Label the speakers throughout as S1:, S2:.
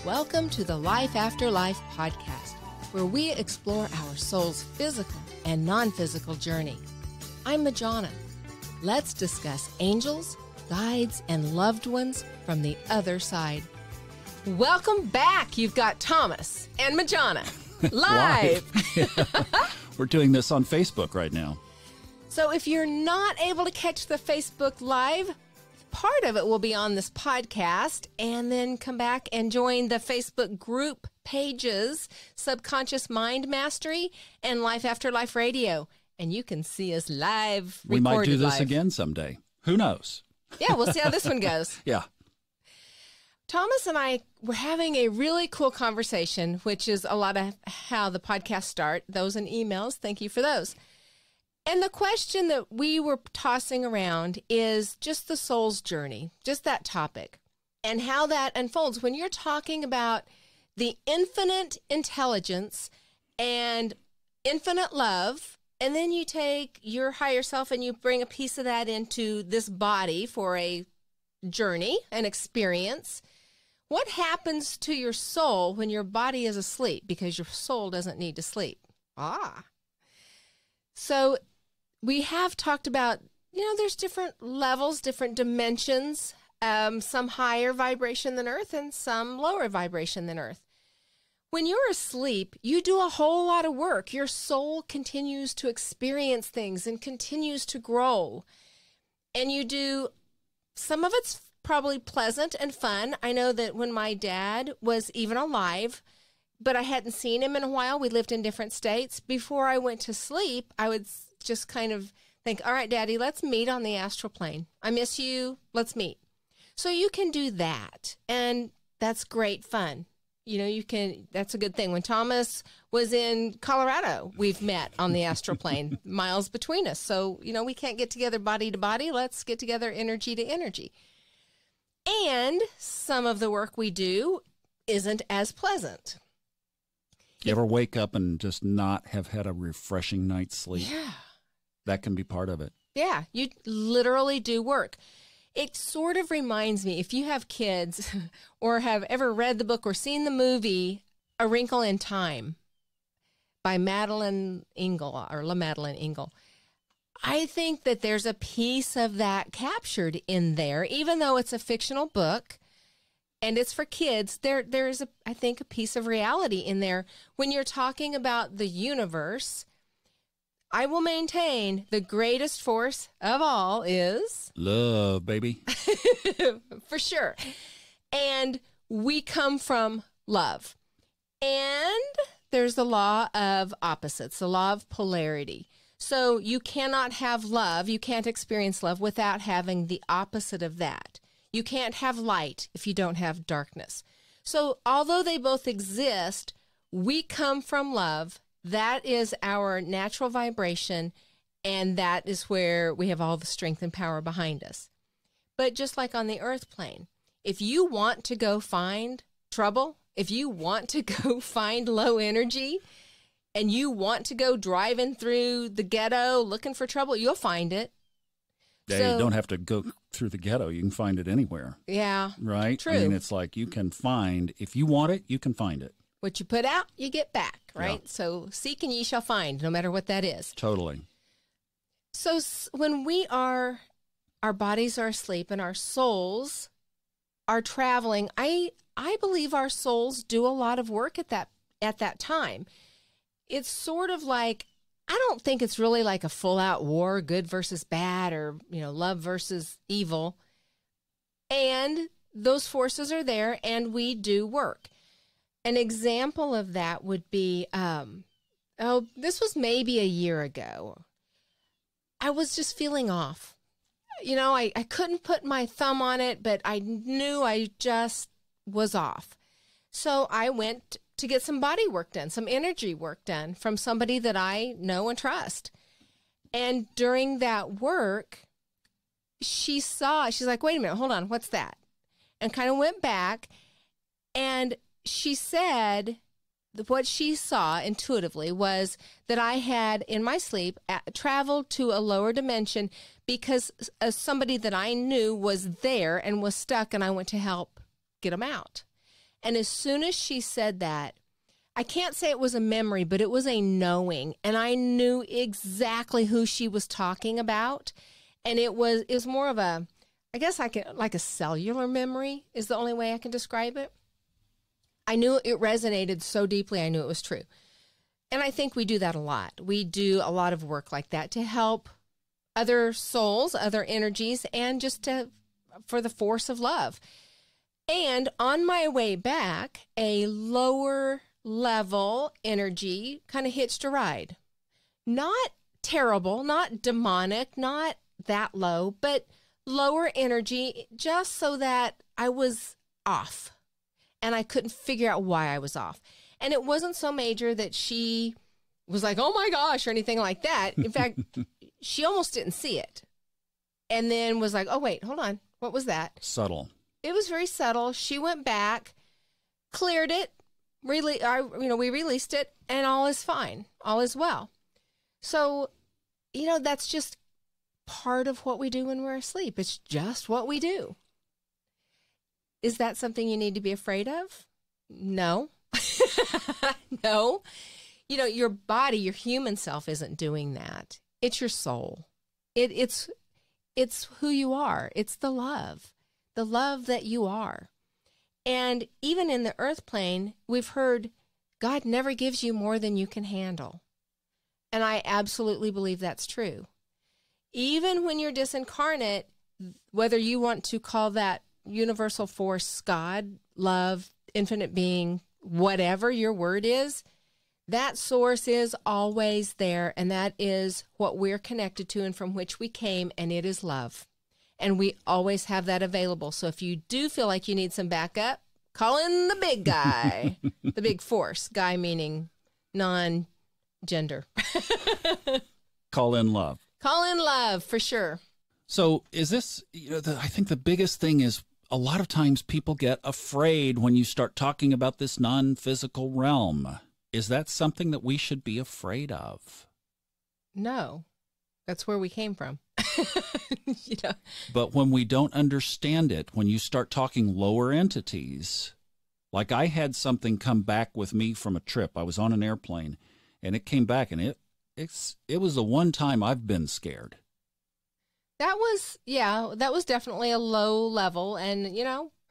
S1: Welcome to the Life After Life podcast, where we explore our soul's physical and non-physical journey. I'm Majana. Let's discuss angels, guides, and loved ones from the other side. Welcome back. You've got Thomas and Majana live.
S2: We're doing this on Facebook right now.
S1: So if you're not able to catch the Facebook Live, part of it will be on this podcast, and then come back and join the Facebook group pages, Subconscious Mind Mastery and Life After Life Radio. And you can see us live.
S2: We might do this
S1: live
S2: again someday. Who knows?
S1: Yeah, we'll see how this one goes.
S2: Yeah.
S1: Thomas and I were having a really cool conversation, which is a lot of how the podcast start. Those in emails, thank you for those. And the question that we were tossing around is just the soul's journey, just that topic, and how that unfolds. When you're talking about the infinite intelligence and infinite love, and then you take your higher self and you bring a piece of that into this body for a journey, an experience, what happens to your soul when your body is asleep? Because your soul doesn't need to sleep. So we have talked about, there's different levels, different dimensions, some higher vibration than Earth and some lower vibration than Earth. When you're asleep, you do a whole lot of work. Your soul continues to experience things and continues to grow. And you do, some of it's probably pleasant and fun. I know that when my dad was even alive, but I hadn't seen him in a while, we lived in different states. Before I went to sleep, I would just kind of think, all right, Daddy, let's meet on the astral plane. I miss you. Let's meet. So you can do that. And that's great fun. That's a good thing. When Thomas was in Colorado, we've met on the astral plane, miles between us. So, we can't get together body to body. Let's get together energy to energy. And some of the work we do isn't as pleasant.
S2: You ever wake up and just not have had a refreshing night's sleep?
S1: Yeah.
S2: That can be part of it.
S1: Yeah, you literally do work. It sort of reminds me, if you have kids or have ever read the book or seen the movie A Wrinkle in Time by Madeline Engel, or La Madeline Engel, I think that there's a piece of that captured in there, even though it's a fictional book and it's for kids. There's I think a piece of reality in there. When you're talking about the universe, I will maintain the greatest force of all is
S2: love, baby.
S1: For sure. And we come from love. And there's the law of opposites, the law of polarity. So you cannot have love, you can't experience love without having the opposite of that. You can't have light if you don't have darkness. So although they both exist, we come from love. That is our natural vibration, and that is where we have all the strength and power behind us. But just like on the earth plane, if you want to go find trouble, if you want to go find low energy, and you want to go driving through the ghetto looking for trouble, you'll find it.
S2: Yeah,
S1: So,
S2: you don't have to go through the ghetto. You can find it anywhere.
S1: Yeah.
S2: Right?
S1: True.
S2: I mean, it's like you can find, if you want it, you can find it.
S1: What you put out, you get back, right?
S2: Yeah.
S1: So seek and ye shall find, no matter what that is.
S2: Totally.
S1: So when our bodies are asleep and our souls are traveling, I believe our souls do a lot of work at that time. It's sort of like, I don't think it's really like a full-out war, good versus bad, or, love versus evil. And those forces are there, and we do work. An example of that would be, this was maybe a year ago. I was just feeling off. I couldn't put my thumb on it, but I knew I just was off. So I went to get some body work done, some energy work done from somebody that I know and trust. And during that work, she's like, wait a minute, hold on, what's that? And kind of went back, and she said what she saw intuitively was that I had, in my sleep, traveled to a lower dimension because somebody that I knew was there and was stuck, and I went to help get them out. And as soon as she said that, I can't say it was a memory, but it was a knowing. And I knew exactly who she was talking about. And it was more of a, I guess like a cellular memory is the only way I can describe it. I knew it resonated so deeply, I knew it was true. And I think we do that a lot. We do a lot of work like that to help other souls, other energies, and just for the force of love. And on my way back, a lower level energy kind of hitched a ride. Not terrible, not demonic, not that low, but lower energy, just so that I was off. And I couldn't figure out why I was off. And it wasn't so major that she was like, oh my gosh, or anything like that. In fact, she almost didn't see it. And then was like, oh, wait, hold on. What was that?
S2: Subtle.
S1: It was very subtle. She went back, cleared it, we released it, and all is fine. All is well. So, that's just part of what we do when we're asleep. It's just what we do. Is that something you need to be afraid of? No. No. Your body, your human self isn't doing that. It's your soul. It's who you are. It's the love that you are. And even in the earth plane, we've heard God never gives you more than you can handle. And I absolutely believe that's true. Even when you're disincarnate, whether you want to call that universal force, God, love, infinite being, whatever your word is, that source is always there, and that is what we're connected to and from which we came, and it is love. And we always have that available. So if you do feel like you need some backup, call in the big guy, the big force, guy meaning non-gender.
S2: Call in love.
S1: Call in love, for sure.
S2: So is this, I think the biggest thing is a lot of times people get afraid when you start talking about this non-physical realm. Is that something that we should be afraid of? No,
S1: that's where we came from.
S2: But when we don't understand it, when you start talking lower entities, like I had something come back with me from a trip. I was on an airplane, and it came back, and it was the one time I've been scared.
S1: That was definitely a low level. And,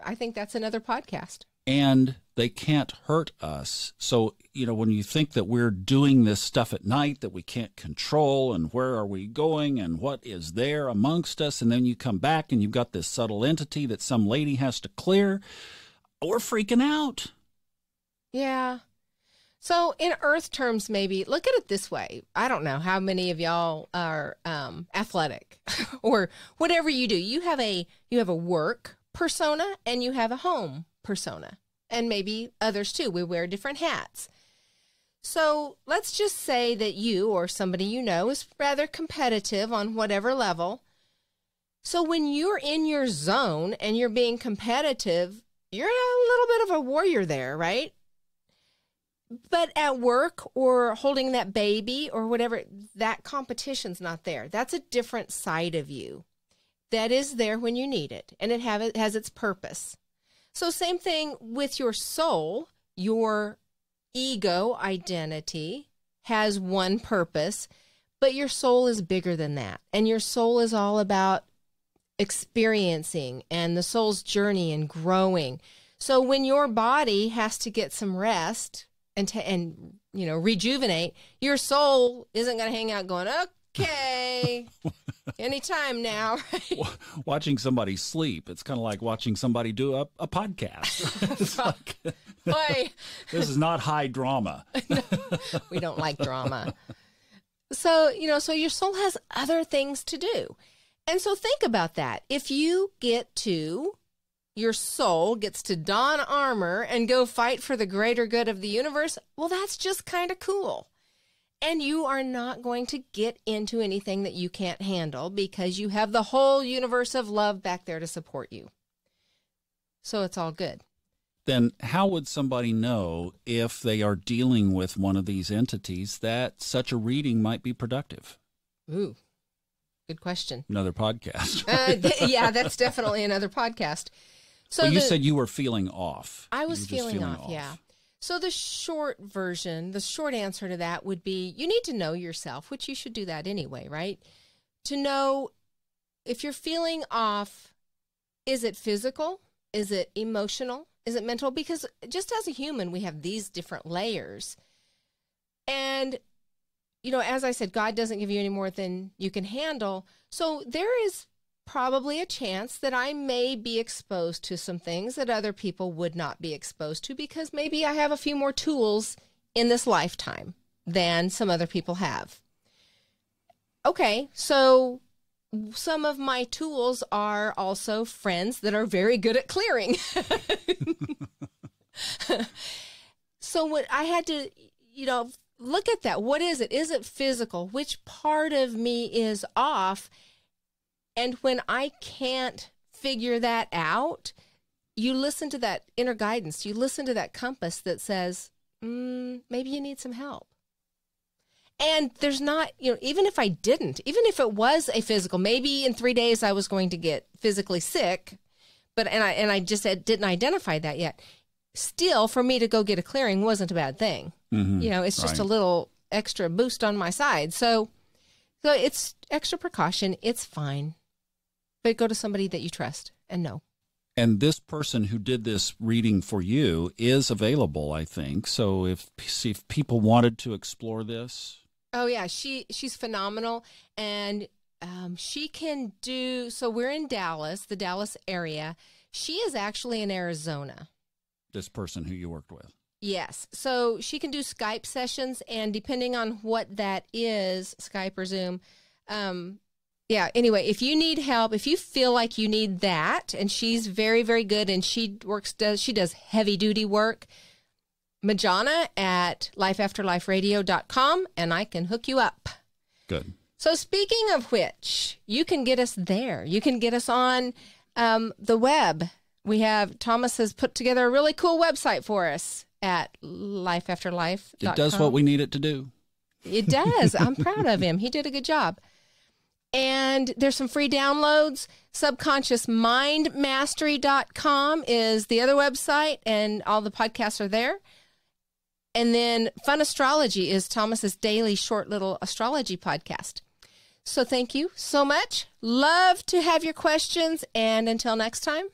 S1: I think that's another podcast.
S2: And they can't hurt us. So, when you think that we're doing this stuff at night that we can't control, and where are we going and what is there amongst us, and then you come back and you've got this subtle entity that some lady has to clear, we're freaking out.
S1: Yeah. So in earth terms, maybe look at it this way. I don't know how many of y'all are athletic or whatever you do. You have a work persona and you have a home persona, and maybe others too. We wear different hats. So let's just say that you or somebody is rather competitive on whatever level. So when you're in your zone and you're being competitive, you're a little bit of a warrior there, right? But at work or holding that baby or whatever, that competition's not there. That's a different side of you that is there when you need it, and it has its purpose. So same thing with your soul. Your ego identity has one purpose, but your soul is bigger than that. And your soul is all about experiencing and the soul's journey and growing. So when your body has to get some rest and rejuvenate, your soul isn't going to hang out going, okay, anytime now. Right?
S2: Watching somebody sleep, it's kind of like watching somebody do a podcast. It's like,
S1: boy,
S2: this is not high drama.
S1: No, we don't like drama. So, so your soul has other things to do. And so think about that. If your soul gets to don armor and go fight for the greater good of the universe, well, that's just kind of cool. And you are not going to get into anything that you can't handle because you have the whole universe of love back there to support you. So it's all good.
S2: Then how would somebody know if they are dealing with one of these entities that such a reading might be productive?
S1: Ooh, good question.
S2: Another podcast.
S1: Yeah, that's definitely another podcast. So
S2: well, you said you were feeling off.
S1: I was feeling off, yeah. So the short version, the short answer to that would be you need to know yourself, which you should do that anyway, right? To know if you're feeling off, is it physical? Is it emotional? Is it mental? Because just as a human, we have these different layers. And, you know, as I said, God doesn't give you any more than you can handle. So there is probably a chance that I may be exposed to some things that other people would not be exposed to because maybe I have a few more tools in this lifetime than some other people have. Okay, so some of my tools are also friends that are very good at clearing. So what I had to, you know, look at that. What is it? Is it physical? Which part of me is off? And when I can't figure that out, you listen to that inner guidance. You listen to that compass that says, maybe you need some help. And there's not, you know, even if I didn't, even if it was a physical, maybe in 3 days I was going to get physically sick, and I just didn't identify that yet. Still, for me to go get a clearing wasn't a bad thing. Mm-hmm. You know, it's just a little extra boost on my side. So it's extra precaution. It's fine. But go to somebody that you trust and know.
S2: And this person who did this reading for you is available, I think. So if people wanted to explore this.
S1: Oh, yeah. She's phenomenal. And she can do, so we're in Dallas, the Dallas area. She is actually in Arizona.
S2: This person who you worked with.
S1: Yes. So she can do Skype sessions. And depending on what that is, Skype or Zoom, yeah, anyway, if you need help, if you feel like you need that, and she's very, very good, and she does heavy-duty work, Majana at lifeafterliferadio.com, and I can hook you up.
S2: Good.
S1: So speaking of which, you can get us there. You can get us on the web. Thomas has put together a really cool website for us at lifeafterlife.com.
S2: It does what we need it to do.
S1: It does. I'm proud of him. He did a good job. And there's some free downloads. Subconsciousmindmastery.com is the other website, and all the podcasts are there. And then Fun Astrology is Thomas's daily short little astrology podcast. So thank you so much. Love to have your questions. And until next time,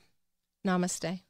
S1: namaste.